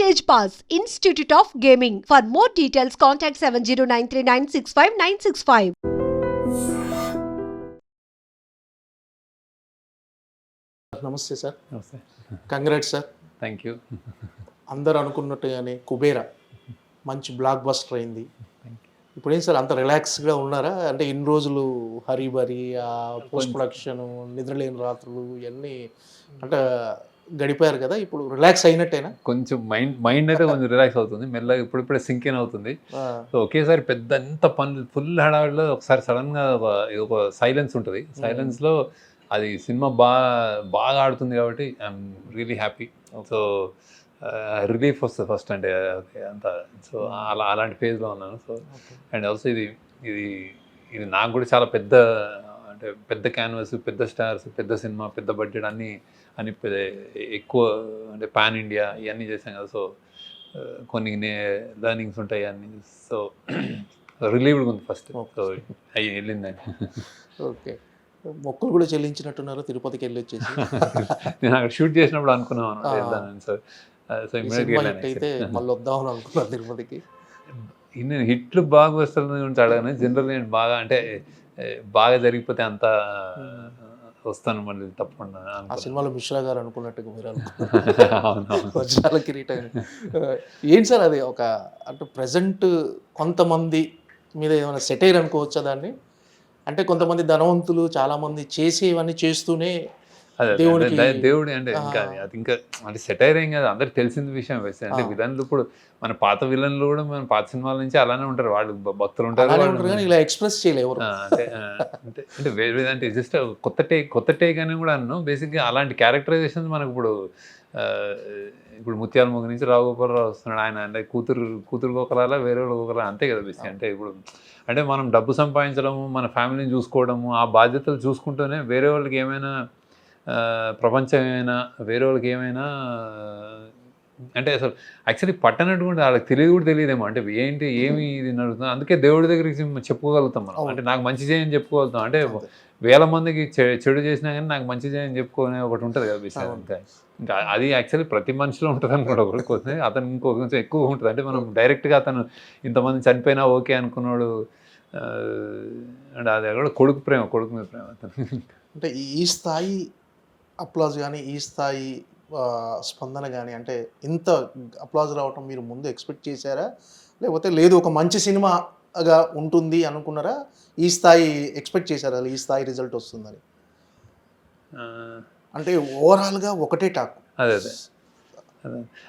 Stage Pass, Institute of Gaming. For more details, contact 709396596. నమస్తే sir. నమస్తే. Congrats sir. Thank you. అందరూ అనుకున్నట్టుగానే కుబేరా మంచి బ్లాక్ బస్టర్ అయింది. Thank you. ఇప్పుడు ఏం సార్ అంత రిలాక్స్గా ఉన్నారా? అంటే ఇన్ని రోజులు హరిబరి పోస్ట్ ప్రొడక్షన్, నిద్రలేని రాత్రులు ఇవన్నీ అంటే గడిపారు కదా, ఇప్పుడు రిలాక్స్ అయినట్టేనా? కొంచెం మైండ్ అయితే కొంచెం రిలాక్స్ అవుతుంది, మెల్లగా ఇప్పుడిప్పుడే సింక్ ఇన్ అవుతుంది. సో ఒకేసారి పెద్ద ఎంత పనులు ఫుల్ హడావిడిలో ఒకసారి సడన్గా ఒక సైలెన్స్ ఉంటుంది. సైలెన్స్లో అది సినిమా బాగా ఆడుతుంది కాబట్టి I'm really happy. So relief వస్తుంది ఫస్ట్, అంటే అంత. సో అలాంటి ఫేజ్లో ఉన్నాను. సో అండ్ ఆల్సో ఇది నాకు కూడా చాలా పెద్ద క్యాన్వాస్, పెద్ద స్టార్స్, పెద్ద సినిమా, పెద్ద బడ్జెట్ అన్నీ ఎక్కువ, అంటే పాన్ ఇండియా ఇవన్నీ చేశాం కదా. సో కొన్ని లర్నింగ్స్ ఉంటాయి అన్నీ. సో రిలీవ్డ్గా ఉంది ఫస్ట్. సో అవి వెళ్ళిందని. ఓకే, మొక్కులు కూడా చెల్లించినట్టున్నారు తిరుపతికి వెళ్ళి వచ్చేసి. నేను అక్కడ షూట్ చేసినప్పుడు అనుకున్నాను వెళ్దానని. సో అయితే మళ్ళీ వద్దామని అనుకున్నాను తిరుపతికి. నేను హిట్లు బాగా వస్తుంది గురించి అడగను. జనరల్ నేను బాగా జరిగిపోతే అంత వస్తాను మళ్ళీ తప్పకుండా. ఆ సినిమాలో మిశ్రా గారు అనుకున్నట్టుగా మీరు అవునవును. వజ్రాల కిరీటం ఏంటి సార్ అది? ఒక అంటే ప్రజెంట్ కొంతమంది మీద ఏమైనా సెటైర్ అనుకోవచ్చా దాన్ని? అంటే కొంతమంది ధనవంతులు చాలామంది చేసేవన్నీ చేస్తూనే దేవుడి అంటే ఇంకా అది ఇంకా అంటే సెటైర్ ఏం కాదు, అందరికి తెలిసిన విషయం. అంటే విలన్లు ఇప్పుడు మన పాత విలన్లు కూడా మన పాత సినిమాల నుంచి అలానే ఉంటారు, వాళ్ళు భక్తులు ఉంటారు, ఇలా ఎక్స్ప్రెస్ చేయలేవు. అంటే వేరే అంటే జస్ట్ కొత్త టేక్ అని కూడా అన్నాను. బేసిక్గా అలాంటి క్యారెక్టరైజేషన్స్ మనకు ఇప్పుడు ముత్యాల మొగ్గ నుంచి రావుగోపాలరావు వస్తున్నాడు, ఆయన అంటే కూతురు ఒకలా వేరే వాళ్ళు ఒకలా, అంతే కదా బేసిక్. అంటే ఇప్పుడు అంటే మనం డబ్బు సంపాదించడము, మన ఫ్యామిలీని చూసుకోవడము, ఆ బాధ్యతలు చూసుకుంటూనే వేరే వాళ్ళకి ఏమైనా ప్రపంచం ఏమైనా, వేరే వాళ్ళకి ఏమైనా అంటే అసలు యాక్చువల్లీ పట్టనట్టు కూడా వాళ్ళకి తెలియదేమో. అంటే ఏమి ఇది నడుస్తుంది. అందుకే దేవుడి దగ్గరికి చెప్పుకోగలుగుతాం మనం. అంటే నాకు మంచి చేయని చెప్పుకోగలుగుతాం. అంటే 1000 మందికి చెడు చేసినా కానీ నాకు మంచి చేయని చెప్పుకునే ఒకటి ఉంటుంది కదా విషయం. ఇంకా అది యాక్చువల్లీ ప్రతి మనిషిలో ఉంటుంది అనుకోండి. ఒకరికి అతను కొంచెం ఎక్కువ ఉంటుంది. అంటే మనం డైరెక్ట్గా అతను ఇంతమంది చనిపోయినా ఓకే అనుకున్నాడు. అంటే అది కూడా కొడుకు మీద ప్రేమ అతను. అంటే ఈ స్థాయి అప్లాజ్ కానీ, ఈ స్థాయి స్పందన కానీ, అంటే ఇంత అప్లాజ్ రావటం మీరు ముందు ఎక్స్పెక్ట్ చేశారా? లేకపోతే లేదు ఒక మంచి సినిమాగా ఉంటుంది అనుకున్నారా? ఈ స్థాయి ఎక్స్పెక్ట్ చేశారా ఈ స్థాయి రిజల్ట్ వస్తుందని? అంటే ఓవరాల్గా ఒకటే టాక్. అదే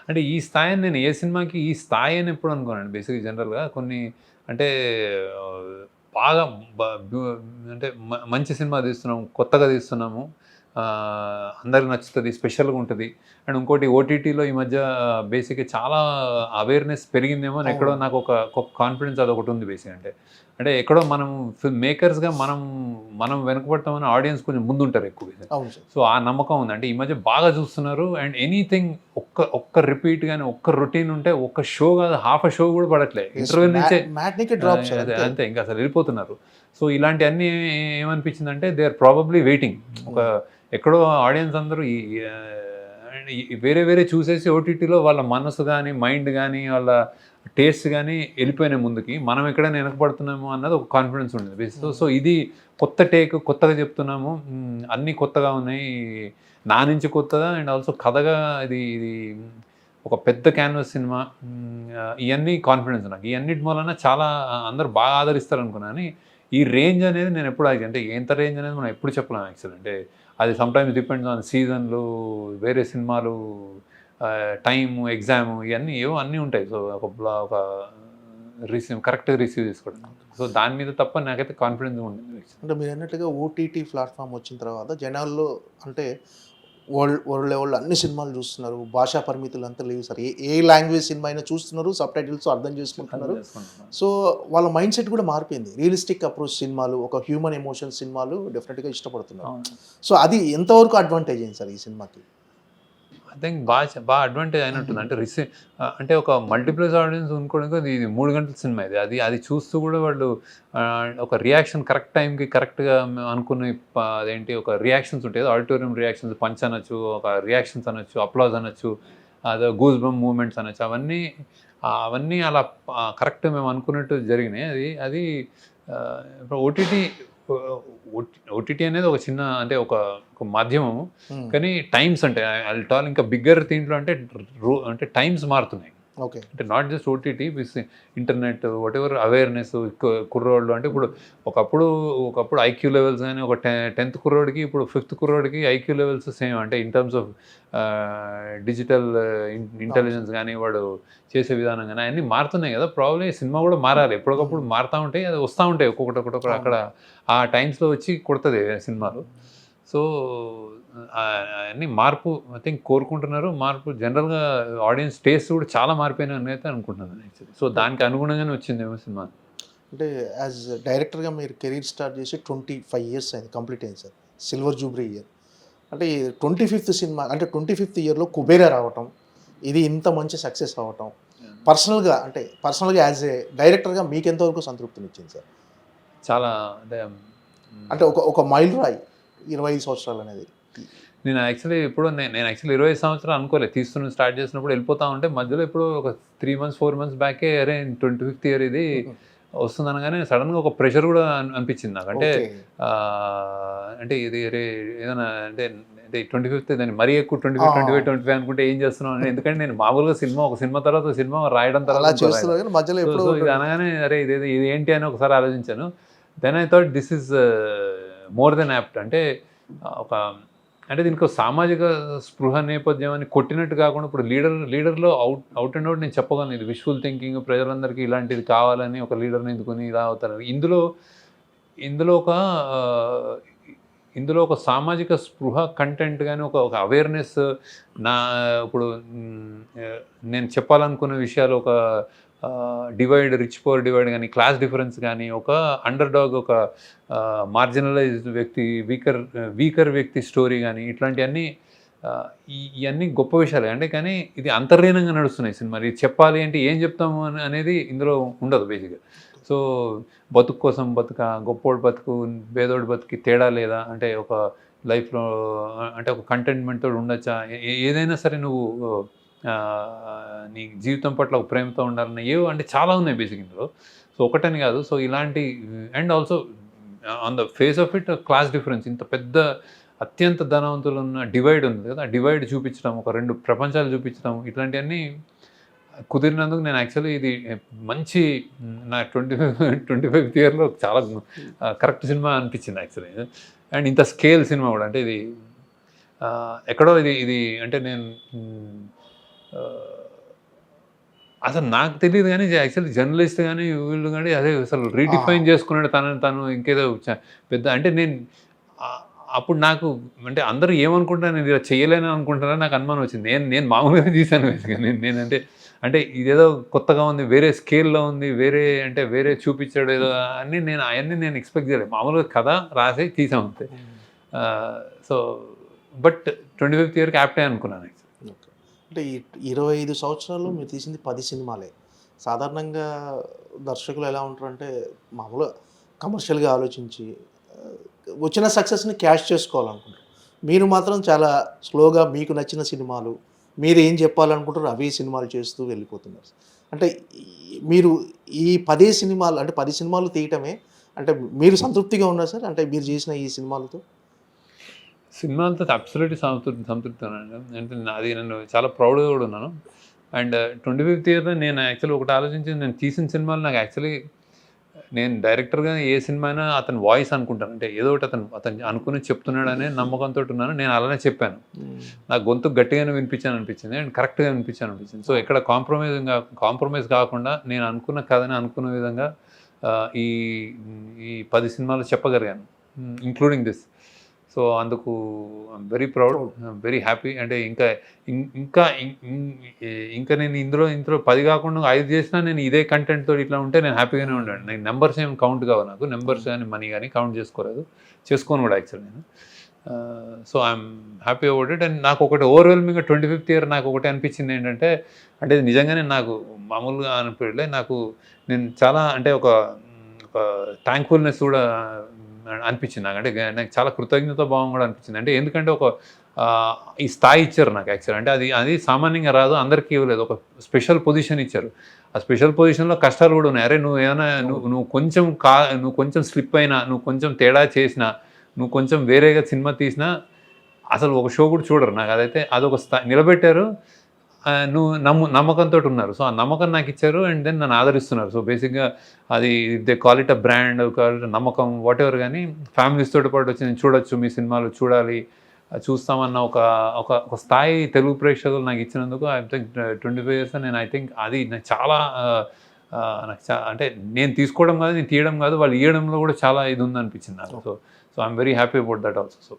అంటే ఈ స్థాయి నేను ఏ సినిమాకి ఈ స్థాయి అని ఎప్పుడు అనుకోనండి. బేసిక్గా జనరల్గా కొన్ని అంటే బాగా అంటే మంచి సినిమా తీస్తున్నాము, కొత్తగా తీస్తున్నాము, అందరికి నచ్చుతుంది, స్పెషల్గా ఉంటుంది. అండ్ ఇంకోటి ఓటీటీలో ఈ మధ్య బేసిక్గా చాలా అవేర్నెస్ పెరిగిందేమో అని ఎక్కడో నాకు ఒక కాన్ఫిడెన్స్ అదొకటి ఉంది. బేసిక్ అంటే ఎక్కడో మనం ఫిల్మ్ మేకర్స్గా మనం వెనకబడతామని ఆడియన్స్ కొంచెం ముందుంటారు ఎక్కువ. సో ఆ నమ్మకం ఉంది. అంటే ఈ మధ్య బాగా చూస్తున్నారు. అండ్ ఎనీథింగ్ ఒక్క రిపీట్ కానీ ఒక్క రొటీన్ ఉంటే ఒక్క షో కాదు, హాఫ్ షో కూడా పడట్లేదు, ఇంటర్వ్యూ నుంచే అంతే, ఇంకా అసలు వెళ్ళిపోతున్నారు. సో ఇలాంటివన్నీ ఏమనిపించిందంటే దే ఆర్ ప్రాబబ్లీ వెయిటింగ్. ఒక ఎక్కడో ఆడియన్స్ అందరూ వేరే చూసేసి ఓటీటీలో వాళ్ళ మనసు కానీ, మైండ్ కానీ, వాళ్ళ టేస్ట్ కానీ వెళ్ళిపోయినాయి ముందుకి. మనం ఎక్కడైనా వెనకబడుతున్నాము అన్నది ఒక కాన్ఫిడెన్స్ ఉండేది. సో ఇది కొత్త టేక్, కొత్తగా చెప్తున్నాము, అన్నీ కొత్తగా ఉన్నాయి, నా నుంచి కొత్తగా. అండ్ ఆల్సో కథగా ఇది ఒక పెద్ద క్యాన్వాస్ సినిమా, ఇవన్నీ కాన్ఫిడెన్స్ నాకు. ఇవన్నిటి వలన చాలా అందరూ బాగా ఆదరిస్తారు అనుకున్నాను. ఈ రేంజ్ అనేది నేను ఎప్పుడు అంటే ఎంత రేంజ్ అనేది మనం ఎప్పుడు చెప్పలేము యాక్చువల్. అంటే అది సమ్టైమ్స్ డిపెండ్స్ ఆన్ సీజన్లు, వేరే సినిమాలు, టైము, ఎగ్జాము, ఇవన్నీ అన్నీ ఉంటాయి. సో ఒక కరెక్ట్గా రిసీవ్ చేసుకోవడం. సో దాని మీద తప్ప నాకైతే కాన్ఫిడెన్స్ ఉండేది. అంటే మీరు అన్నట్టుగా ఓటీటీ ప్లాట్ఫామ్ వచ్చిన తర్వాత జనాల్లో అంటే వరల్డ్ లెవెల్లో అన్ని సినిమాలు చూస్తున్నారు, భాషా పరిమితులు అంతా లేవు సార్. ఏ లాంగ్వేజ్ సినిమా అయినా చూస్తున్నారు, సబ్ టైటిల్స్ అర్థం చేసుకుంటున్నారు. సో వాళ్ళ మైండ్ సెట్ కూడా మారిపోయింది. రియలిస్టిక్ అప్రోచ్ సినిమాలు, ఒక హ్యూమన్ ఎమోషన్ సినిమాలు డెఫినెట్గా ఇష్టపడుతున్నారు. సో అది ఎంతవరకు అడ్వాంటేజ్ అయింది సార్ ఈ సినిమాకి? ఐ థింక్ బాగా అడ్వాంటేజ్ అయినట్టుంది. అంటే అంటే ఒక మల్టీప్లెక్స్ ఆడియన్స్ అనుకోవడానికి ఇది 3 గంటల సినిమా. అది చూస్తూ కూడా వాళ్ళు ఒక రియాక్షన్ కరెక్ట్ టైంకి కరెక్ట్గా అనుకునే అదేంటి ఒక రియాక్షన్స్ ఉంటాయి, ఆడిటోరియం రియాక్షన్స్, పంచ్ అనొచ్చు, ఒక రియాక్షన్స్ అనొచ్చు, అప్లాజ్ అనొచ్చు, అదే గూస్ బమ్ మూమెంట్స్ అనొచ్చు. అవన్నీ అలా కరెక్ట్ మేము అనుకున్నట్టు జరిగినాయి. అది ఇప్పుడు ఓటీటీ అనేది ఒక చిన్న అంటే ఒక మాధ్యమము. కానీ టైమ్స్ అంటే టాల్ ఇంకా బిగ్గర్ దీంట్లో అంటే టైమ్స్ మారుతున్నాయి. ఓకే. అంటే not just OTT internet what ever awareness కుర్రోళ్ళు అంటే ఇప్పుడు ఒకప్పుడు ఐక్యూ లెవెల్స్ కానీ ఒక 10th కుర్రోడికి ఇప్పుడు 5th కుర్రోడికి ఐక్యూ లెవెల్స్ సేమ్ అంటే in terms of digital intelligence కానీ వాడు చేసే విధానం కానీ అవన్నీ మారుతున్నాయి కదా. ప్రాబ్లీ సినిమా కూడా మారాలి, ఎప్పటికప్పుడు మారుతూ ఉంటాయి, అది వస్తూ ఉంటాయి ఒక్కొక్కటి అక్కడ ఆ టైమ్స్లో వచ్చి కొడుతుంది సినిమాలు. సో అన్నీ మార్పు ఐ థింక్ కోరుకుంటున్నారు. మార్పు జనరల్గా ఆడియన్స్ టేస్ట్ కూడా చాలా మారిపోయినాయని అయితే అనుకుంటున్నాను యాక్చువల్లీ. సో దానికి అనుగుణంగానే వచ్చిందేమో సినిమా. అంటే యాజ్ డైరెక్టర్గా మీరు కెరీర్ స్టార్ట్ చేసి 25 years అయింది, కంప్లీట్ అయింది సార్. Silver Jubilee year. అంటే 25th సినిమా అంటే 25th ఇయర్లో కుబేరా రావటం, ఇది ఇంత మంచి సక్సెస్ అవ్వటం పర్సనల్గా యాజ్ ఏ డైరెక్టర్గా మీకు ఎంతవరకు సంతృప్తినిచ్చింది సార్? చాలా అంటే ఒక మైల్ రాయి 25 సంవత్సరాలు అనేది. నేను యాక్చువల్లీ 25 సంవత్సరాలు అనుకోలేదు. స్టార్ట్ చేసినప్పుడు వెళ్ళిపోతా ఉంటే మధ్యలో ఇప్పుడు ఒక 3 months 4 months బ్యాకే అరే 25th ఇయర్ ఇది వస్తుంది అనగానే సడన్గా ఒక ప్రెషర్ కూడా అనిపించింది నాకు. అంటే ఇది అరే ఏదైనా అంటే 25th దాన్ని మరీ ఎక్కువ 25 అనుకుంటే ఏం చేస్తున్నాం అని. ఎందుకంటే నేను మామూలుగా ఒక సినిమా తర్వాత సినిమా రాయడం తర్వాత ఇది అనగానే అరే ఇది ఏంటి అని ఒకసారి ఆలోచించాను. Then I thought this is more than apt. అంటే దీనికి సామాజిక స్పృహ నేపథ్యం అని కొట్టినట్టు కాకుండా ఇప్పుడు లీడర్లో అవుట్ అండ్ అవుట్ నేను చెప్పగలను, ఇది విజువల్ థింకింగ్, ప్రజలందరికీ ఇలాంటిది కావాలని ఒక లీడర్ని ఎందుకుని ఇలా అవుతారు. ఇందులో ఒక సామాజిక స్పృహ కంటెంట్ కానీ ఒక అవేర్నెస్ ఇప్పుడు నేను చెప్పాలనుకున్న విషయాలు ఒక డివైడ్, రిచ్ పువర్ డివైడ్ కానీ, క్లాస్ డిఫరెన్స్ కానీ, ఒక అండర్ డాగ్, ఒక మార్జినలైజ్డ్ వ్యక్తి, వీకర్ వ్యక్తి స్టోరీ కానీ, ఇట్లాంటివన్నీ ఇవన్నీ గొప్ప విషయాలు అంటే. కానీ ఇది అంతర్లీనంగా నడుస్తున్నాయి సినిమా. ఇది చెప్పాలి అంటే ఏం చెప్తాము అనేది ఇందులో ఉండదు బేసిక్గా. సో బతుకు కోసం గొప్పోడు బతుకు, పేదోడు బతుకి తేడా లేదా అంటే ఒక లైఫ్లో అంటే ఒక కంటెంట్మెంట్తో ఉండొచ్చా, ఏదైనా సరే నువ్వు నీ జీవితం పట్ల ఒక ప్రేమతో ఉండాలన్న అంటే చాలా ఉన్నాయి బేసిక్ ఇందులో. సో ఒకటని కాదు. సో ఇలాంటి and also on the face of it class difference, ఇంత పెద్ద అత్యంత ధనవంతులు ఉన్న డివైడ్ ఉంది కదా, ఆ డివైడ్ చూపించడం, ఒక 2 ప్రపంచాలు చూపించడం, ఇట్లాంటివన్నీ కుదిరినందుకు నేను యాక్చువల్లీ ఇది మంచి నా 25th ఇయర్లో చాలా కరెక్ట్ సినిమా అనిపించింది యాక్చువల్లీ. అండ్ ఇంత స్కేల్ సినిమా కూడా అంటే ఇది ఎక్కడో ఇది అంటే నేను అసలు నాకు తెలియదు కానీ యాక్చువల్లీ జర్నలిస్ట్ కానీ వీళ్ళు కానీ అదే అసలు రీడిఫైన్ చేసుకున్నాడు తను ఇంకేదో పెద్ద అంటే నేను అప్పుడు నాకు అంటే అందరూ ఏమనుకుంటారు, నేను ఇలా చేయలేను అనుకుంటారని నాకు అనుమానం వచ్చింది. నేను మామూలుగా తీశాను బేసిక్గా. అంటే ఇదేదో కొత్తగా ఉంది, వేరే స్కేల్లో ఉంది, వేరే చూపించాడు ఏదో అని అవన్నీ నేను ఎక్స్పెక్ట్ చేయలేదు. మామూలుగా కథ రాసి తీసాం అంతే. సో బట్ 25th ఇయర్కి యాప్టే అనుకున్నాను. అంటే ఈ 25 సంవత్సరాల్లో మీరు తీసింది 10 సినిమాలే. సాధారణంగా దర్శకులు ఎలా ఉంటారంటే మామూలుగా కమర్షియల్గా ఆలోచించి వచ్చిన సక్సెస్ని క్యాష్ చేసుకోవాలనుకుంటారు. మీరు మాత్రం చాలా స్లోగా మీకు నచ్చిన సినిమాలు, మీరు ఏం చెప్పాలనుకుంటారు అవి సినిమాలు చేస్తూ వెళ్ళిపోతున్నారు. అంటే మీరు ఈ 10 సినిమాలు అంటే 10 సినిమాలు తీయటమే అంటే మీరు సంతృప్తిగా ఉన్నారు సార్? అంటే మీరు చేసిన ఈ సినిమాలతో అబ్సల్యూట్లీ సంతృప్తి ఉన్నాను. అంటే అది నన్ను చాలా ప్రౌడ్గా కూడా ఉన్నాను. అండ్ 25th ఇయర్లో నేను యాక్చువల్లీ ఒకటి ఆలోచించి నేను తీసిన సినిమాలు నాకు యాక్చువల్లీ నేను డైరెక్టర్గా ఏ సినిమా అయినా అతని వాయిస్ అనుకుంటాను. అంటే ఏదో ఒకటి అతను అనుకుని చెప్తున్నాడనే నమ్మకంతో ఉన్నాను. నేను అలానే చెప్పాను. నాకు గొంతు గట్టిగానే అనిపించింది అండ్ కరెక్ట్గా అనిపించింది. సో ఎక్కడ కాంప్రమైజ్ కాకుండా నేను అనుకున్న కథని అనుకున్న విధంగా ఈ 10 సినిమాలు చెప్పగలిగాను, ఇంక్లూడింగ్ దిస్. సో అందుకు I'm very proud, very happy. అంటే ఇంకా నేను ఇందులో 10 కాకుండా 5 చేసినా నేను ఇదే కంటెంట్తో ఇట్లా ఉంటే నేను హ్యాపీగానే ఉన్నాను. నేను నెంబర్స్ ఏమి కౌంట్ కావు, నాకు నెంబర్స్ కానీ మనీ కానీ కౌంట్ చేసుకోను కూడా యాక్చువల్లీ నేను. So I'm happy about it. And నాకు ఒకటి ఓవర్వెల్మింగ్గా 25th ఇయర్ నాకు ఒకటి అనిపించింది ఏంటంటే, అంటే నిజంగానే నాకు మామూలుగా అనిపించలే, నేను చాలా అంటే ఒక థ్యాంక్ఫుల్నెస్ కూడా అనిపించింది నాకు. అంటే నాకు చాలా కృతజ్ఞత భావం కూడా అనిపించింది. అంటే ఎందుకంటే ఒక ఈ స్థాయి ఇచ్చారు నాకు యాక్చువల్. అంటే అది సామాన్యంగా రాదు, అందరికీ ఇవ్వలేదు. ఒక స్పెషల్ పొజిషన్ ఇచ్చారు. ఆ స్పెషల్ పొజిషన్లో కష్టాలు కూడా ఉన్నాయి. అరే నువ్వు ఏమైనా నువ్వు కొంచెం స్లిప్ అయినా, నువ్వు కొంచెం తేడా చేసినా, నువ్వు కొంచెం వేరేగా సినిమా తీసినా అసలు ఒక షో కూడా చూడరు. నాకు అదొక నిలబెట్టారు. నువ్వు నమ్మకంతో ఉన్నారు. సో ఆ నమ్మకం నాకు ఇచ్చారు అండ్ దెన్ నన్ను ఆదరిస్తున్నారు. సో బేసిక్గా అది they call it a brand, call it నమ్మకం, వాట్ ఎవర్. కానీ ఫ్యామిలీస్ తోటి పాటు వచ్చి నేను చూడొచ్చు, మీ సినిమాలు చూడాలి, చూస్తామన్న ఒక స్థాయి తెలుగు ప్రేక్షకులు నాకు ఇచ్చినందుకు ఐ థింక్ 25 years నేను ఐ థింక్ అది నాకు చాలా అంటే నేను తీసుకోవడం కాదు, నేను తీయడం కాదు, వాళ్ళు ఇవ్వడంలో కూడా చాలా ఇది ఉందనిపించింది నాకు. So I'm very happy about that also. So